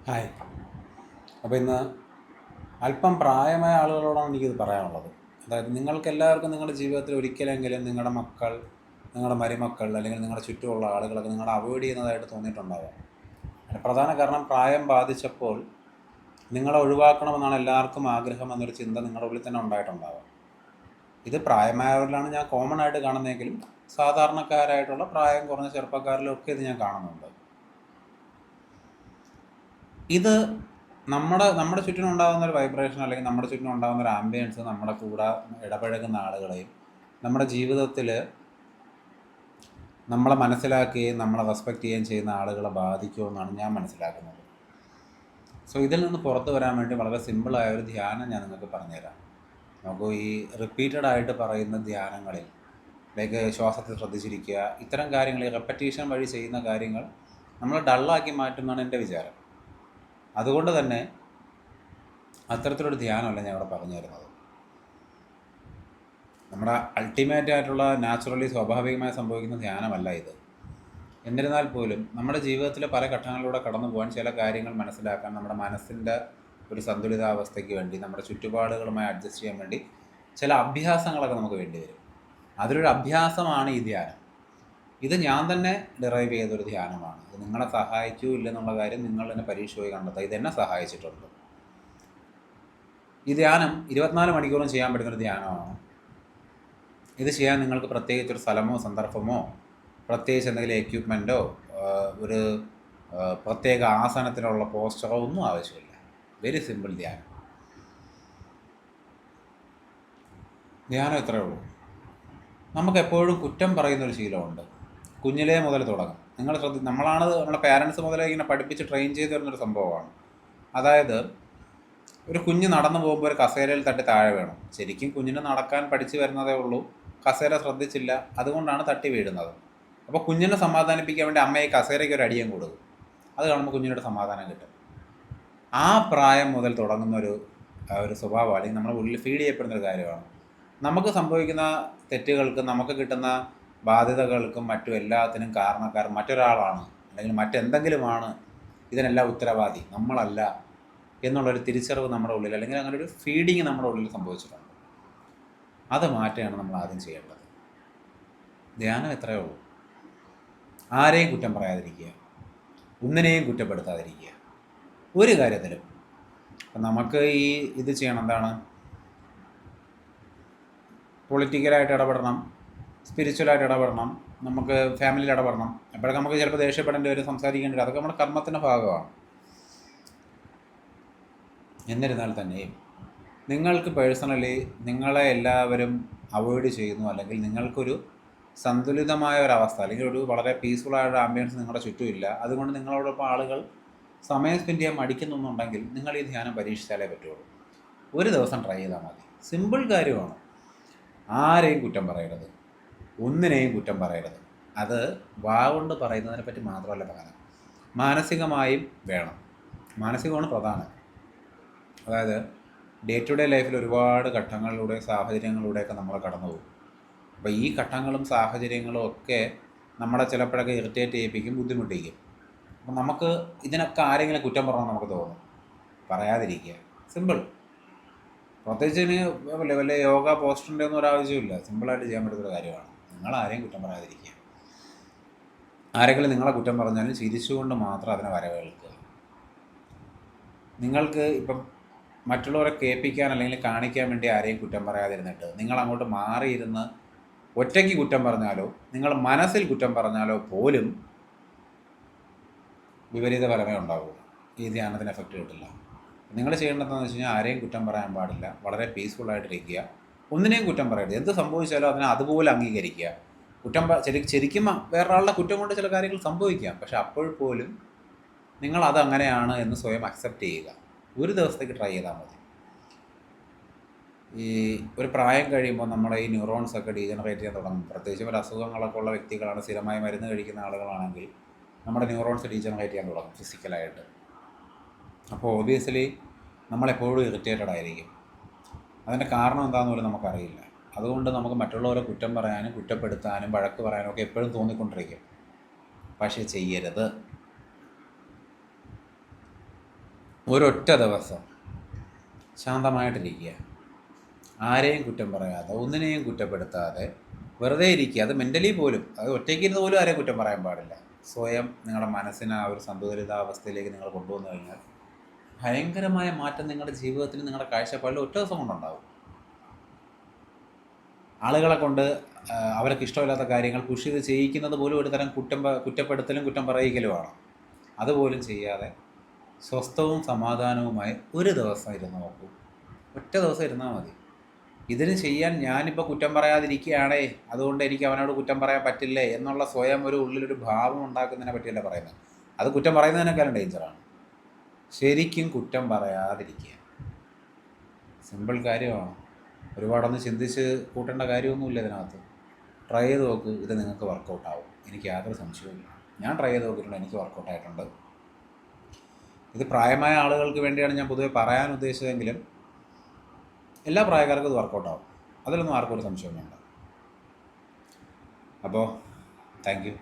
Hi. അപ്പോൾ ഇന്ന് അല്പം പ്രായമായ ആളുകളോടാണ് എനിക്കിത് പറയാനുള്ളത്. അതായത് നിങ്ങൾക്കെല്ലാവർക്കും നിങ്ങളുടെ ജീവിതത്തിൽ ഒരിക്കലെങ്കിലും നിങ്ങളുടെ മക്കൾ, നിങ്ങളുടെ മരുമക്കൾ അല്ലെങ്കിൽ നിങ്ങളുടെ ചുറ്റുമുള്ള ആളുകളൊക്കെ നിങ്ങളെ അവോയ്ഡ് ചെയ്യുന്നതായിട്ട് തോന്നിയിട്ടുണ്ടാവാം. അതിന് പ്രധാന കാരണം പ്രായം ബാധിച്ചപ്പോൾ നിങ്ങളെ ഒഴിവാക്കണമെന്നാണ് എല്ലാവർക്കും ആഗ്രഹം എന്നൊരു ചിന്ത നിങ്ങളുടെ ഉള്ളിൽ തന്നെ ഉണ്ടായിട്ടുണ്ടാവാം. ഇത് പ്രായമായവരിലാണ് ഞാൻ കോമൺ ആയിട്ട് കാണുന്നതെങ്കിലും സാധാരണക്കാരായിട്ടുള്ള പ്രായം കുറഞ്ഞ ചെറുപ്പക്കാരിലൊക്കെ ഇത് ഞാൻ കാണുന്നുണ്ട്. ഇത് നമ്മുടെ ചുറ്റിനും ഉണ്ടാകുന്ന ഒരു വൈബ്രേഷൻ അല്ലെങ്കിൽ നമ്മുടെ ചുറ്റിനും ഉണ്ടാകുന്ന ഒരു ആംബിയൻസ് നമ്മുടെ കൂടെ ഇടപഴകുന്ന ആളുകളെയും നമ്മുടെ ജീവിതത്തിൽ നമ്മളെ മനസ്സിലാക്കുകയും നമ്മളെ റെസ്പെക്റ്റ് ചെയ്യുകയും ചെയ്യുന്ന ആളുകളെ ബാധിക്കുമെന്നാണ് ഞാൻ മനസ്സിലാക്കുന്നത്. സോ ഇതിൽ നിന്ന് പുറത്തു വരാൻ വേണ്ടി വളരെ സിമ്പിളായ ഒരു ധ്യാനം ഞാൻ നിങ്ങൾക്ക് പറഞ്ഞുതരാം. നമുക്ക് ഈ റിപ്പീറ്റഡ് ആയിട്ട് പറയുന്ന ധ്യാനങ്ങളിൽ ലൈക്ക് ശ്വാസത്തിൽ ശ്രദ്ധിച്ചിരിക്കുക, ഇത്തരം കാര്യങ്ങൾ ഈ റെപ്പറ്റീഷൻ വഴി ചെയ്യുന്ന കാര്യങ്ങൾ നമ്മൾ ഡള്ളാക്കി മാറ്റുമെന്നാണ് എൻ്റെ വിചാരം. അതുകൊണ്ട് തന്നെ അത്തരത്തിലൊരു ധ്യാനമല്ല ഞാൻ ഇവിടെ പറഞ്ഞു തരുന്നത്. നമ്മുടെ അൾട്ടിമേറ്റ് ആയിട്ടുള്ള നാച്ചുറലി സ്വാഭാവികമായി സംഭവിക്കുന്ന ധ്യാനമല്ല ഇത്. എന്നിരുന്നാൽ പോലും നമ്മുടെ ജീവിതത്തിലെ പല ഘട്ടങ്ങളിലൂടെ കടന്നു പോകാൻ, ചില കാര്യങ്ങൾ മനസ്സിലാക്കാൻ, നമ്മുടെ മനസ്സിൻ്റെ ഒരു സന്തുലിതാവസ്ഥയ്ക്ക് വേണ്ടി, നമ്മുടെ ചുറ്റുപാടുകളുമായി അഡ്ജസ്റ്റ് ചെയ്യാൻ വേണ്ടി ചില അഭ്യാസങ്ങളൊക്കെ നമുക്ക് വേണ്ടി വരും. അതിലൊരു അഭ്യാസമാണ് ഈ ധ്യാനം. ഇത് ഞാൻ തന്നെ ഡിറൈവ് ചെയ്തൊരു ധ്യാനമാണ്. ഇത് നിങ്ങളെ സഹായിക്കൂ ഇല്ലെന്നുള്ള കാര്യം നിങ്ങൾ തന്നെ പരീക്ഷ പോയി കണ്ടെത്തുക. ഇതെന്നെ സഹായിച്ചിട്ടുണ്ട്. ഈ ധ്യാനം 24 മണിക്കൂറും ചെയ്യാൻ പറ്റുന്നൊരു ധ്യാനമാണ്. ഇത് ചെയ്യാൻ നിങ്ങൾക്ക് പ്രത്യേകിച്ചൊരു സ്ഥലമോ സന്ദർഭമോ പ്രത്യേകിച്ച് എന്തെങ്കിലും എക്യുപ്മെൻറ്റോ ഒരു പ്രത്യേക ആസനത്തിനുള്ള പോസ്റ്ററോ ഒന്നും ആവശ്യമില്ല. വെരി സിമ്പിൾ ധ്യാനം. ധ്യാനം ഇത്രയേ ഉള്ളൂ. നമുക്കെപ്പോഴും കുറ്റം പറയുന്നൊരു ശീലമുണ്ട്. കുഞ്ഞിലേ മുതൽ തുടങ്ങും. നമ്മൾ നമ്മളെ പേരൻസ് മുതലേ ഇങ്ങനെ പഠിപ്പിച്ച് ട്രെയിൻ ചെയ്ത് വരുന്നൊരു സംഭവമാണ്. അതായത് ഒരു കുഞ്ഞ് നടന്നു പോകുമ്പോൾ ഒരു കസേരയിൽ തട്ടി താഴെ വീണു. ശരിക്കും കുഞ്ഞിന് നടക്കാൻ പഠിച്ചു വരുന്നതേ ഉള്ളൂ, കസേര ശ്രദ്ധിച്ചില്ല, അതുകൊണ്ടാണ് തട്ടി വീഴുന്നത്. അപ്പോൾ കുഞ്ഞിനെ സമാധാനിപ്പിക്കാൻ വേണ്ടി അമ്മയെ കസേരയ്ക്ക് ഒരു അടിയും കൊടുക്കും. അത് കാണുമ്പോൾ കുഞ്ഞിനോട് സമാധാനം കിട്ടും. ആ പ്രായം മുതൽ തുടങ്ങുന്ന ഒരു സ്വഭാവം അല്ലെങ്കിൽ നമ്മുടെ ഉള്ളിൽ ഫീഡ് ചെയ്യപ്പെടുന്നൊരു കാര്യമാണ്. നമുക്ക് സംഭവിക്കുന്ന തെറ്റുകൾക്കും നമുക്ക് കിട്ടുന്ന ബാധ്യതകൾക്കും മറ്റും എല്ലാത്തിനും കാരണക്കാരൻ മറ്റൊരാളാണ് അല്ലെങ്കിൽ മറ്റെന്തെങ്കിലുമാണ് ഇതിനെല്ലാം ഉത്തരവാദി, നമ്മളല്ല എന്നുള്ളൊരു തിരിച്ചറിവ് നമ്മുടെ ഉള്ളിൽ, അല്ലെങ്കിൽ അങ്ങനെ ഒരു ഫീഡിങ് നമ്മുടെ ഉള്ളിൽ സംഭവിച്ചിട്ടുണ്ട്. അത് മാറ്റുകയാണ് നമ്മൾ ആദ്യം ചെയ്യേണ്ടത്. ധ്യാനം എത്രയേ ഉള്ളൂ. ആരെയും കുറ്റം പറയാതിരിക്കുക, ഒന്നിനെയും കുറ്റപ്പെടുത്താതിരിക്കുക ഒരു കാര്യത്തിലും. അപ്പം നമുക്ക് ഇത് ചെയ്യണം. എന്താണ്? പൊളിറ്റിക്കലായിട്ട് ഇടപെടണം, സ്പിരിച്വലായിട്ട് ഇടപെടണം, നമുക്ക് ഫാമിലിയിൽ ഇടപെടണം. അപ്പോഴൊക്കെ നമുക്ക് ചിലപ്പോൾ ദേഷ്യപ്പെടേണ്ടി വരും, സംസാരിക്കേണ്ടി വരും. അതൊക്കെ നമ്മുടെ കർമ്മത്തിൻ്റെ ഭാഗമാണ്. എന്നിരുന്നാൽ തന്നെയും നിങ്ങൾക്ക് പേഴ്സണലി നിങ്ങളെ എല്ലാവരും അവോയ്ഡ് ചെയ്യുന്നു, അല്ലെങ്കിൽ നിങ്ങൾക്കൊരു സന്തുലിതമായ ഒരവസ്ഥ അല്ലെങ്കിൽ ഒരു വളരെ പീസ്ഫുള്ളായ ഒരു ആംബിയൻസ് നിങ്ങളുടെ ചുറ്റുമില്ല, അതുകൊണ്ട് നിങ്ങളോടൊപ്പം ആളുകൾ സമയം സ്പെൻഡ് ചെയ്യാൻ മടിക്കുന്നുണ്ടെങ്കിൽ നിങ്ങൾ ഈ ധ്യാനം പരീക്ഷിച്ചാലേ പറ്റുള്ളൂ. ഒരു ദിവസം ട്രൈ ചെയ്താൽ മതി. സിമ്പിൾ കാര്യമാണ്. ആരെയും കുറ്റം പറയരുത്, ഒന്നിനെയും കുറ്റം പറയരുത്. അത് കൊണ്ട് പറയുന്നതിനെ പറ്റി മാത്രമല്ല പറയാം, മാനസികമായും വേണം. മാനസികമാണ് പ്രധാനം. അതായത് ഡേ ടു ഡേ ലൈഫിൽ ഒരുപാട് ഘട്ടങ്ങളിലൂടെ സാഹചര്യങ്ങളിലൂടെയൊക്കെ നമ്മൾ കടന്നു പോകും. അപ്പോൾ ഈ ഘട്ടങ്ങളും സാഹചര്യങ്ങളും ഒക്കെ നമ്മളെ ചിലപ്പോഴൊക്കെ ഇറിറ്റേറ്റ് ചെയ്യിപ്പിക്കും, ബുദ്ധിമുട്ടിക്കും. അപ്പം നമുക്ക് ഇതിനൊക്കെ ആരെങ്കിലും കുറ്റം പറഞ്ഞാൽ നമുക്ക് തോന്നും. പറയാതിരിക്കുക. സിമ്പിൾ. പ്രത്യേകിച്ച് ഇനി വല്ല യോഗ പോസ്റ്ററിൻ്റെ ഒന്നും ഒരാവശ്യമില്ല. സിമ്പിളായിട്ട് ചെയ്യാൻ പറ്റുന്നൊരു കാര്യമാണ്. നിങ്ങൾ ആരെയും കുറ്റം പറയാതിരിക്കുക. ആരെങ്കിലും നിങ്ങളെ കുറ്റം പറഞ്ഞാലും ചിരിച്ചുകൊണ്ട് മാത്രം അതിനെ വരവേൽക്കുക. നിങ്ങൾക്ക് ഇപ്പം മറ്റുള്ളവരെ കേൾപ്പിക്കാൻ അല്ലെങ്കിൽ കാണിക്കാൻ വേണ്ടി ആരെയും കുറ്റം പറയാതിരുന്നിട്ട് നിങ്ങൾ അങ്ങോട്ട് മാറിയിരുന്ന് ഒറ്റയ്ക്ക് കുറ്റം പറഞ്ഞാലോ നിങ്ങൾ മനസ്സിൽ കുറ്റം പറഞ്ഞാലോ പോലും വിപരീത ഫലമേ ഉണ്ടാവുള്ളൂ. ഈ ധ്യാനത്തിന് എഫക്റ്റ് കിട്ടില്ല. നിങ്ങൾ ചെയ്യേണ്ടതെന്ന് വെച്ച് കഴിഞ്ഞാൽ ആരെയും കുറ്റം പറയാൻ പാടില്ല. വളരെ പീസ്ഫുള്ളായിട്ടിരിക്കുക. ഒന്നിനെയും കുറ്റം പറയരുത്. എന്ത് സംഭവിച്ചാലും അതിനെ അതുപോലെ അംഗീകരിക്കുക. ശരിക്കും വേറൊരാളുടെ കുറ്റം കൊണ്ട് ചില കാര്യങ്ങൾ സംഭവിക്കാം. പക്ഷെ അപ്പോൾ പോലും നിങ്ങളത് അങ്ങനെയാണ് എന്ന് സ്വയം അക്സെപ്റ്റ് ചെയ്യുക. ഒരു ദിവസത്തേക്ക് ട്രൈ ചെയ്താൽ മതി. ഈ ഒരു പ്രായം കഴിയുമ്പോൾ നമ്മുടെ ഈ ന്യൂറോൺസൊക്കെ ഡീജനറേറ്റ് ചെയ്യാൻ തുടങ്ങും. പ്രത്യേകിച്ചും ഒരു അസുഖങ്ങളൊക്കെ ഉള്ള വ്യക്തികളാണ്, സ്ഥിരമായി മരുന്ന് കഴിക്കുന്ന ആളുകളാണെങ്കിൽ നമ്മുടെ ന്യൂറോൺസ് ഡീജനറേറ്റ് ചെയ്യാൻ തുടങ്ങും ഫിസിക്കലായിട്ട്. അപ്പോൾ ഓബിയസ്ലി നമ്മളെപ്പോഴും ഇറിറ്റേറ്റഡ് ആയിരിക്കും. അതിൻ്റെ കാരണം എന്താണെന്ന് പോലും നമുക്കറിയില്ല. അതുകൊണ്ട് നമുക്ക് മറ്റുള്ളവരെ കുറ്റം പറയാനും കുറ്റപ്പെടുത്താനും വഴക്ക് പറയാനും ഒക്കെ എപ്പോഴും തോന്നിക്കൊണ്ടിരിക്കും. പക്ഷേ ചെയ്യരുത്. ഒരൊറ്റ ദിവസം ശാന്തമായിട്ടിരിക്കുക, ആരെയും കുറ്റം പറയാതെ, ഒന്നിനെയും കുറ്റപ്പെടുത്താതെ വെറുതെ ഇരിക്കുക. അത് മെൻ്റലി പോലും, അത് ഒറ്റയ്ക്കിരുന്ന് പോലും ആരെയും കുറ്റം പറയാൻ പാടില്ല. സ്വയം നിങ്ങളുടെ മനസ്സിനെ ആ ഒരു സന്തുലിതാവസ്ഥയിലേക്ക് നിങ്ങൾ കൊണ്ടുവന്നു കഴിഞ്ഞാൽ ഭയങ്കരമായ മാറ്റം നിങ്ങളുടെ ജീവിതത്തിൽ, നിങ്ങളുടെ കാഴ്ചപ്പാടിൽ ഒറ്റ ദിവസം കൊണ്ടുണ്ടാകും. ആളുകളെ കൊണ്ട് അവർക്ക് ഇഷ്ടമില്ലാത്ത കാര്യങ്ങൾ പുഷ് ചെയ്ത് ചെയ്യിക്കുന്നത് പോലും ഒരു തരം കുറ്റപ്പെടുത്തലും കുറ്റം പറയിക്കലുമാണ്. അതുപോലും ചെയ്യാതെ സ്വസ്ഥവും സമാധാനവുമായി ഒരു ദിവസം ഇരുന്ന് നോക്കൂ. ഒറ്റ ദിവസം ഇരുന്നാൽ മതി. ഇതിന് ചെയ്യാൻ ഞാനിപ്പോൾ കുറ്റം പറയാതിരിക്കുകയാണേ, അതുകൊണ്ട് എനിക്ക് അവനോട് കുറ്റം പറയാൻ പറ്റില്ലേ എന്നുള്ള സ്വയം ഒരു ഉള്ളിലൊരു ഭാവം ഉണ്ടാക്കുന്നതിനെ പറ്റിയല്ല പറയുന്നത്. അത് കുറ്റം പറയുന്നതിനേക്കാളും ഡേഞ്ചറാണ്. ശരിക്കും കുറ്റം പറയാതിരിക്കുക. സിമ്പിൾ കാര്യമാണ്. ഒരുപാടൊന്നും ചിന്തിച്ച് കൂട്ടേണ്ട കാര്യമൊന്നുമില്ല ഇതിനകത്ത്. ട്രൈ ചെയ്ത് നോക്ക്, ഇത് നിങ്ങൾക്ക് വർക്കൗട്ടാവും. എനിക്ക് യാതൊരു സംശയവുമില്ല. ഞാൻ ട്രൈ ചെയ്ത് നോക്കിയിട്ടുണ്ട്, എനിക്ക് വർക്കൗട്ടായിട്ടുണ്ട്. ഇത് പ്രായമായ ആളുകൾക്ക് വേണ്ടിയാണ് ഞാൻ പൊതുവെ പറയാൻ ഉദ്ദേശിച്ചതെങ്കിലും എല്ലാ പ്രായക്കാർക്കും ഇത് വർക്കൗട്ടാവും. അതിലൊന്നും ആർക്കും ഒരു സംശയം വേണ്ട. അപ്പോൾ താങ്ക് യു.